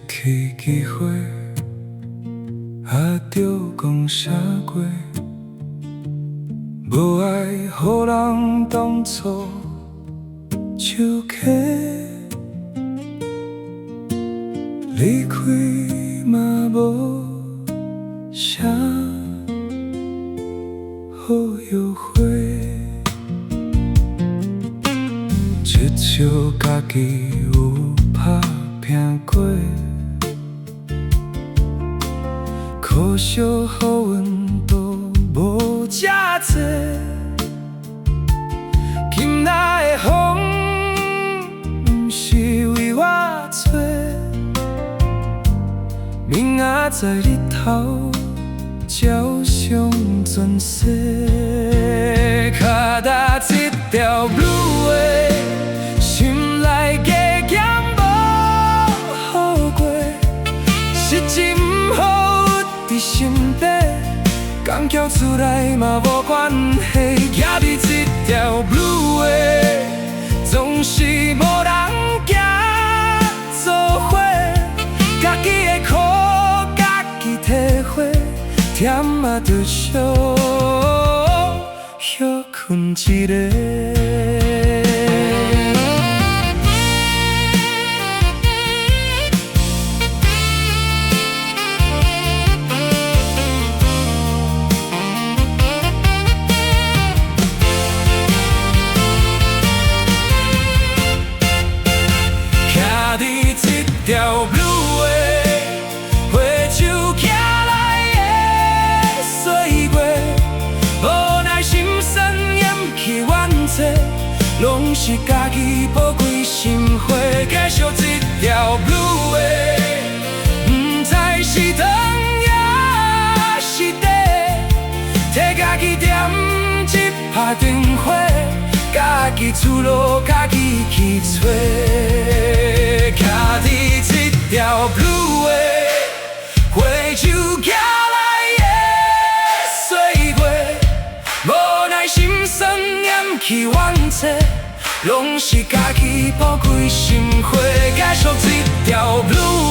起机会，也着讲啥过，无爱予人当作笑客，离开嘛无啥好后悔，至少家己有打拼过。可惜好运都无遮多，今仔的风不是为我吹，明仔载日头照常全世，脚踏一条路的，心内加减无好过，实情不好伫心底，讲叫出来嘛无关系，行伫这条路的，总是无人行做伙，家己的苦家己体会，甜啊着惜休困一个。条路的花树行来的岁月，无奈心酸掩去怨嗟，拢是家己宝贵心血，继续这条路的，不知是长也是短，替家己点一拍灯火，家己出路家己去找。徛伫这条路的，花树行来的岁月，无奈心酸掩去怨嗟，拢是家己宝贵心血，继续这条路。